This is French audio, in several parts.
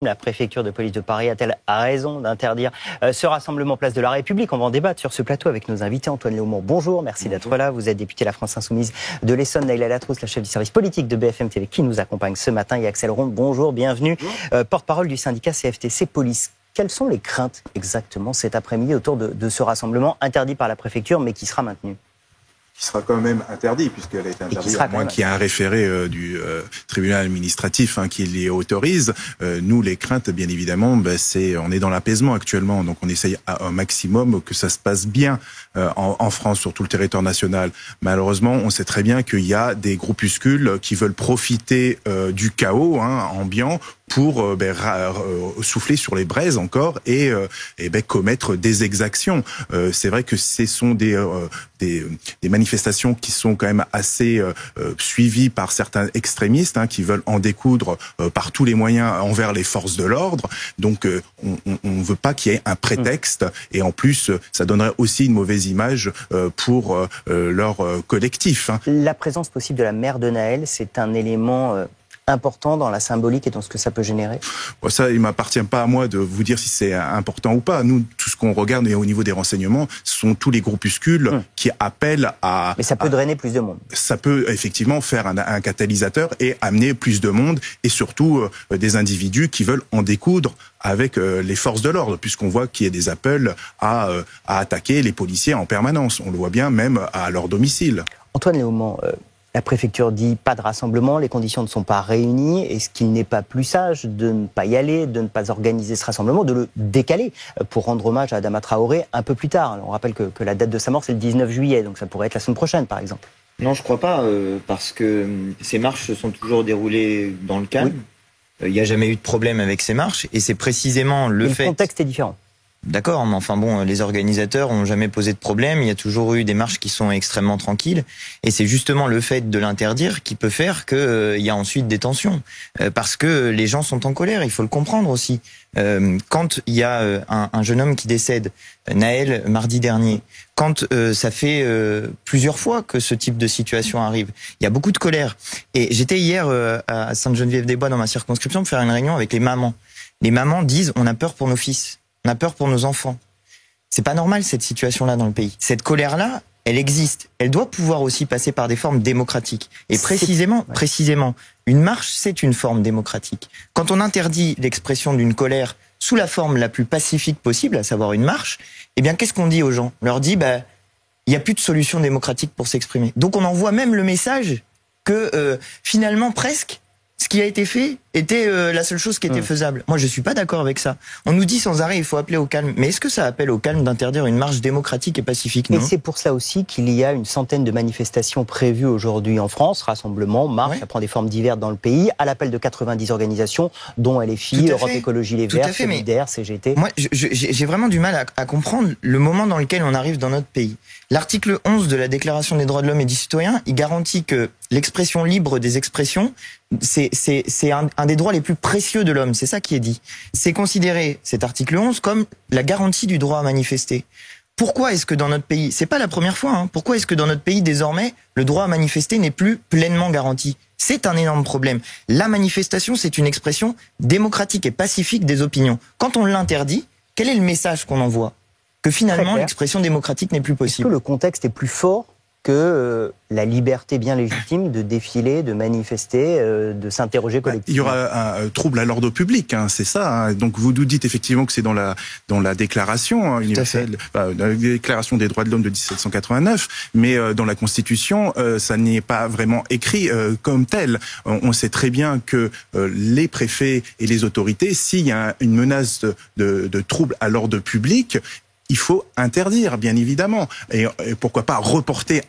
La préfecture de police de Paris a-t-elle raison d'interdire ce rassemblement place de la République? On va en débattre sur ce plateau avec nos invités. Antoine Léaumont, bonjour, merci d'être là. Vous êtes député de la France Insoumise de l'Essonne. Naïla Latrousse, la chef du service politique de BFM TV, qui nous accompagne ce matin. Et Axel Ronde, bonjour, bienvenue. Porte-parole du syndicat CFTC Police. Quelles sont les craintes exactement cet après-midi autour de ce rassemblement interdit par la préfecture mais qui sera maintenu? Qui sera quand même interdit, puisqu'elle a été interdite, à moins qu'il y ait un référé du tribunal administratif qui les autorise. Nous, les craintes, bien évidemment, on est dans l'apaisement actuellement, donc on essaye à un maximum que ça se passe bien en France, sur tout le territoire national. Malheureusement, on sait très bien qu'il y a des groupuscules qui veulent profiter du chaos ambiant pour souffler sur les braises encore et commettre des exactions. C'est vrai que ce sont des manifestations qui sont quand même assez suivies par certains extrémistes qui veulent en découdre par tous les moyens envers les forces de l'ordre. Donc on ne veut pas qu'il y ait un prétexte et en plus ça donnerait aussi une mauvaise image pour leur collectif. La présence possible de la mère de Naël, c'est un élément important dans la symbolique et dans ce que ça peut générer? Ça, il m'appartient pas à moi de vous dire si c'est important ou pas. Nous, tout ce qu'on regarde au niveau des renseignements, ce sont tous les groupuscules qui appellent à... Mais ça peut drainer plus de monde. Ça peut effectivement faire un catalyseur et amener plus de monde et surtout des individus qui veulent en découdre avec les forces de l'ordre, puisqu'on voit qu'il y a des appels à attaquer les policiers en permanence. On le voit bien même à leur domicile. Antoine Léaumont, la préfecture dit pas de rassemblement, les conditions ne sont pas réunies. Est-ce qu'il n'est pas plus sage de ne pas y aller, de ne pas organiser ce rassemblement, de le décaler pour rendre hommage à Adama Traoré un peu plus tard? On rappelle que la date de sa mort, c'est le 19 juillet, donc ça pourrait être la semaine prochaine, par exemple. Non, je crois pas, parce que ces marches se sont toujours déroulées dans le calme. Il n'y a jamais eu de problème avec ces marches, et c'est précisément le fait... Le contexte est différent. D'accord, mais enfin bon, les organisateurs ont jamais posé de problème. Il y a toujours eu des marches qui sont extrêmement tranquilles, et c'est justement le fait de l'interdire qui peut faire que il y a ensuite des tensions, parce que les gens sont en colère. Il faut le comprendre aussi. Quand il y a un jeune homme qui décède, Naël, mardi dernier, quand ça fait plusieurs fois que ce type de situation arrive, il y a beaucoup de colère. Et j'étais hier à Sainte-Geneviève-des-Bois dans ma circonscription pour faire une réunion avec les mamans. Les mamans disent on a peur pour nos fils. On a peur pour nos enfants. C'est pas normal cette situation-là dans le pays. Cette colère-là, elle existe. Elle doit pouvoir aussi passer par des formes démocratiques. Et précisément, une marche, c'est une forme démocratique. Quand on interdit l'expression d'une colère sous la forme la plus pacifique possible, à savoir une marche, eh bien, qu'est-ce qu'on dit aux gens? On leur dit, il n'y a plus de solution démocratique pour s'exprimer. Donc on envoie même le message que finalement, presque, ce qui a été fait était la seule chose qui était faisable. Moi, je suis pas d'accord avec ça. On nous dit sans arrêt, il faut appeler au calme. Mais est-ce que ça appelle au calme d'interdire une marche démocratique et pacifique? Non. Et c'est pour ça aussi qu'il y a une centaine de manifestations prévues aujourd'hui en France. Rassemblements, marches, ça prend des formes diverses dans le pays, à l'appel de 90 organisations, dont LFI, Europe Écologie Les Verts, Solidaires, CGT. Moi, j'ai vraiment du mal à comprendre le moment dans lequel on arrive dans notre pays. L'article 11 de la Déclaration des droits de l'homme et du citoyen, il garantit que l'expression libre des expressions, c'est un des droits les plus précieux de l'homme. C'est ça qui est dit. C'est considéré, cet article 11, comme la garantie du droit à manifester. Pourquoi est-ce que dans notre pays, c'est pas la première fois, pourquoi est-ce que dans notre pays, désormais, le droit à manifester n'est plus pleinement garanti? C'est un énorme problème. La manifestation, c'est une expression démocratique et pacifique des opinions. Quand on l'interdit, quel est le message qu'on envoie? Que finalement, l'expression démocratique n'est plus possible. Est-ce que le contexte est plus fort que la liberté bien légitime de défiler, de manifester, de s'interroger collectivement? Il y aura un trouble à l'ordre public, c'est ça. Donc vous nous dites effectivement que c'est dans la déclaration universelle, la déclaration des droits de l'homme de 1789, mais dans la Constitution, ça n'est pas vraiment écrit comme tel. On sait très bien que les préfets et les autorités, s'il y a une menace de trouble à l'ordre public, il faut interdire, bien évidemment. Et pourquoi pas reporter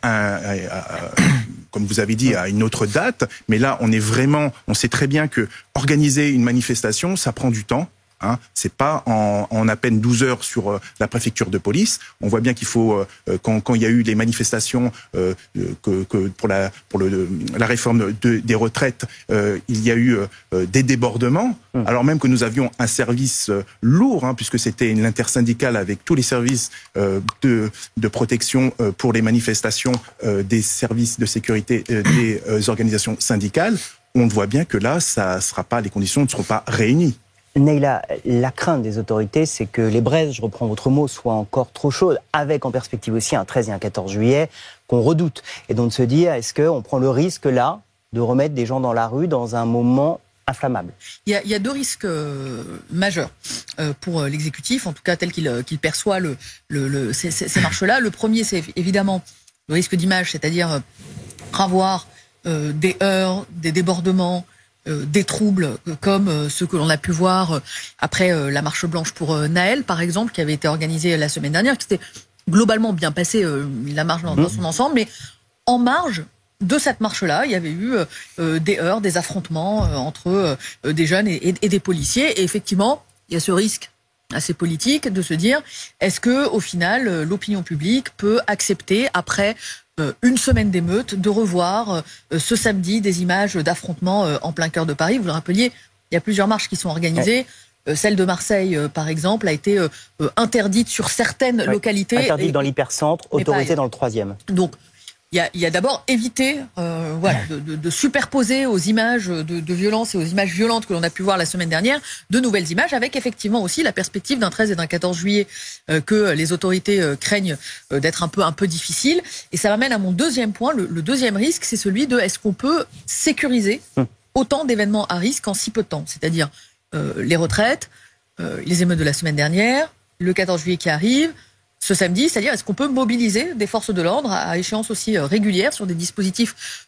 comme vous avez dit, à une autre date. Mais là, on sait très bien que organiser une manifestation, ça prend du temps. C'est pas en à peine 12 heures sur la préfecture de police. On voit bien qu'il faut, quand il y a eu les manifestations pour la réforme des retraites, il y a eu des débordements, alors même que nous avions un service lourd, puisque c'était l'intersyndicale avec tous les services de protection pour les manifestations des services de sécurité des organisations syndicales. On voit bien que là, les conditions ne seront pas réunies. Neyla, la crainte des autorités, c'est que les braises, je reprends votre mot, soient encore trop chaudes, avec en perspective aussi un 13 et un 14 juillet qu'on redoute. Et donc de se dire, est-ce qu'on prend le risque là de remettre des gens dans la rue dans un moment inflammable? Il y a deux risques majeurs pour l'exécutif, en tout cas tel qu'il perçoit ces marches-là. Le premier, c'est évidemment le risque d'image, c'est-à-dire avoir des heurts, des débordements, des troubles comme ceux que l'on a pu voir après la marche blanche pour Naël, par exemple, qui avait été organisée la semaine dernière, qui s'était globalement bien passé, la marche dans son ensemble, mais en marge de cette marche-là, il y avait eu des heurts, des affrontements entre des jeunes et des policiers. Et effectivement, il y a ce risque assez politique de se dire, est-ce que au final, l'opinion publique peut accepter, après une semaine d'émeute, de revoir ce samedi des images d'affrontements en plein cœur de Paris? Vous le rappeliez, il y a plusieurs marches qui sont organisées. Celle de Marseille, par exemple, a été interdite sur certaines localités. Interdite dans l'hypercentre, autorisée dans le 3e. Donc, il y a d'abord évité de superposer aux images de violence et aux images violentes que l'on a pu voir la semaine dernière de nouvelles images, avec effectivement aussi la perspective d'un 13 et d'un 14 juillet que les autorités craignent d'être un peu difficile. Et ça m'amène à mon deuxième point. Le deuxième risque, c'est celui de est-ce qu'on peut sécuriser autant d'événements à risque en si peu de temps? C'est-à-dire les retraites, les émeutes de la semaine dernière, le 14 juillet qui arrive, ce samedi, c'est-à-dire est-ce qu'on peut mobiliser des forces de l'ordre à échéance aussi régulière sur des dispositifs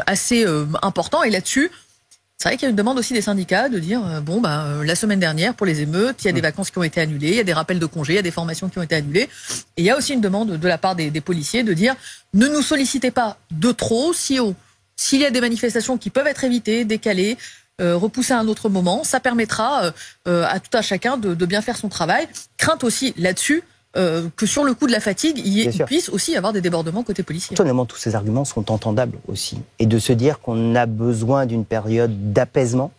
assez importants? Et là-dessus, c'est vrai qu'il y a une demande aussi des syndicats de dire la semaine dernière pour les émeutes, il y a des vacances qui ont été annulées, il y a des rappels de congés, il y a des formations qui ont été annulées. Et il y a aussi une demande de la part des policiers de dire ne nous sollicitez pas de trop s'il y a des manifestations qui peuvent être évitées, décalées, repoussées à un autre moment, ça permettra à tout un chacun de bien faire son travail. Crainte aussi là-dessus que sur le coup de la fatigue, il puisse aussi y avoir des débordements côté policier. Étonnamment, tous ces arguments sont entendables aussi. Et de se dire qu'on a besoin d'une période d'apaisement.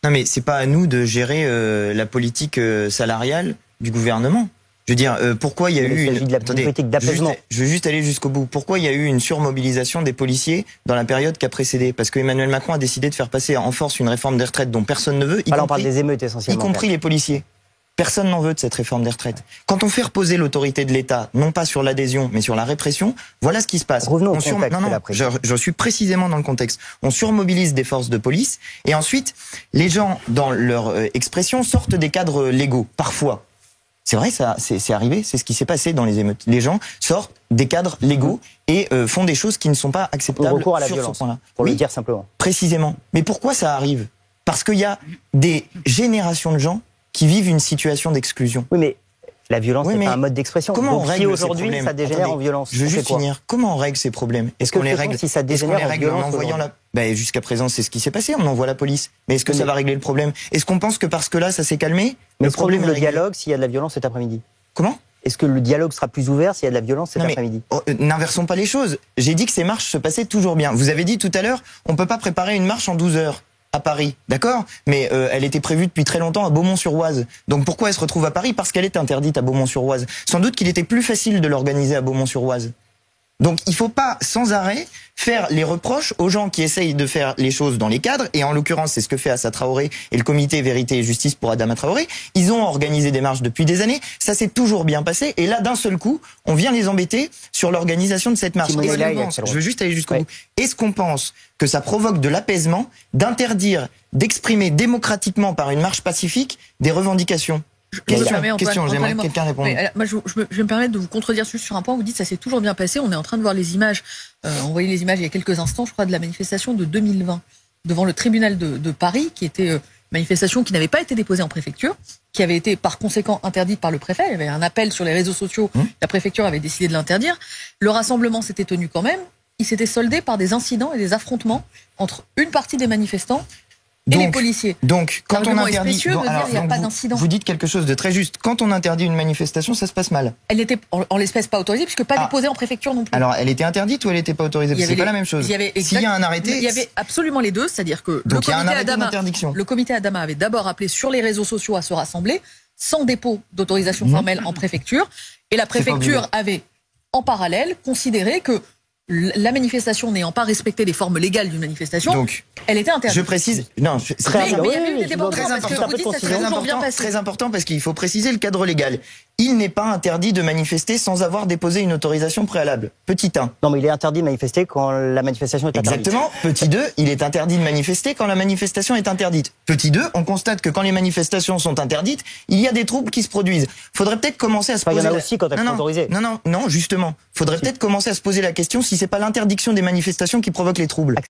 Non mais c'est pas à nous de gérer la politique salariale du gouvernement. Je veux dire, pourquoi il y a eu une politique d'apaisement. Je veux juste aller jusqu'au bout. Pourquoi il y a eu une surmobilisation des policiers dans la période qui a précédé? Parce que Emmanuel Macron a décidé de faire passer en force une réforme des retraites dont personne ne veut, on parle des émeutes essentiellement, y compris les policiers. Personne n'en veut de cette réforme des retraites. Quand on fait reposer l'autorité de l'État, non pas sur l'adhésion, mais sur la répression, voilà ce qui se passe. Revenons au contexte. Je suis précisément dans le contexte. On surmobilise des forces de police, et ensuite, les gens, dans leur expression, sortent des cadres légaux, parfois. C'est vrai, ça, c'est arrivé, c'est ce qui s'est passé dans les émeutes. Les gens sortent des cadres légaux et font des choses qui ne sont pas acceptables. Recours à la sur violence, ce point-là. pour le dire simplement. Précisément. Mais pourquoi ça arrive? Parce qu'il y a des générations de gens qui vivent une situation d'exclusion. Oui, mais la violence n'est pas un mode d'expression. Comment on règle aujourd'hui ça dégénère en violence? Je veux juste finir. Comment on règle ces problèmes? Est-ce qu'on les règle si ça dégénère en violence envoyant jusqu'à présent, c'est ce qui s'est passé. On envoie la police. Mais est-ce que ça va régler le problème? Est-ce qu'on pense que parce que là, ça s'est calmé? Mais le problème, le dialogue, s'il y a de la violence cet après-midi. Comment? Est-ce que le dialogue sera plus ouvert s'il y a de la violence cet après-midi? N'inversons pas les choses. J'ai dit que ces marches se passaient toujours bien. Vous avez dit tout à l'heure, on peut pas préparer une marche en 12 heures. À Paris, d'accord, mais elle était prévue depuis très longtemps à Beaumont-sur-Oise. Donc pourquoi elle se retrouve à Paris? Parce qu'elle est interdite à Beaumont-sur-Oise. Sans doute qu'il était plus facile de l'organiser à Beaumont-sur-Oise. Donc il faut pas sans arrêt faire les reproches aux gens qui essayent de faire les choses dans les cadres, et en l'occurrence c'est ce que fait Assa Traoré et le comité Vérité et Justice pour Adama Traoré. Ils ont organisé des marches depuis des années, ça s'est toujours bien passé, et là d'un seul coup on vient les embêter sur l'organisation de cette marche. Je veux juste aller jusqu'au bout. Est-ce qu'on pense que ça provoque de l'apaisement d'interdire d'exprimer démocratiquement par une marche pacifique des revendications? Question, j'aimerais que quelqu'un réponde. Moi, je vais me permettre de vous contredire juste sur un point. Vous dites ça s'est toujours bien passé. On est en train de voir les images. On voyait les images il y a quelques instants, je crois, de la manifestation de 2020 devant le tribunal de Paris, qui était une manifestation qui n'avait pas été déposée en préfecture, qui avait été par conséquent interdite par le préfet. Il y avait un appel sur les réseaux sociaux. La préfecture avait décidé de l'interdire. Le rassemblement s'était tenu quand même. Il s'était soldé par des incidents et des affrontements entre une partie des manifestants et les policiers. Donc, quand on interdit, il n'y a pas d'incident. Vous dites quelque chose de très juste. Quand on interdit une manifestation, ça se passe mal. Elle n'était en l'espèce pas autorisée, puisque pas déposée en préfecture non plus. Alors, elle était interdite ou elle n'était pas autorisée? C'est pas la même chose. S'il y a un arrêté, il y avait absolument les deux, c'est-à-dire que le comité Adama avait d'abord appelé sur les réseaux sociaux à se rassembler, sans dépôt d'autorisation formelle en préfecture, et la préfecture avait en parallèle considéré que la manifestation n'ayant pas respecté les formes légales d'une manifestation, Donc, elle était interdite. je précise, non, c'est Mais il y a eu des débordements très parce que important, vous dites ça s'est toujours bien passé. très important parce qu'il faut préciser le cadre légal. Il n'est pas interdit de manifester sans avoir déposé une autorisation préalable. Petit 1. Non, mais il est interdit de manifester quand la manifestation est interdite. Exactement. Petit 2, il est interdit de manifester quand la manifestation est interdite. Petit 2, on constate que quand les manifestations sont interdites, il y a des troubles qui se produisent. Faudrait peut-être commencer à se poser... Il y en a aussi quand elles sont autorisées. Non, justement. Faudrait peut-être commencer à se poser la question si c'est pas l'interdiction des manifestations qui provoque les troubles.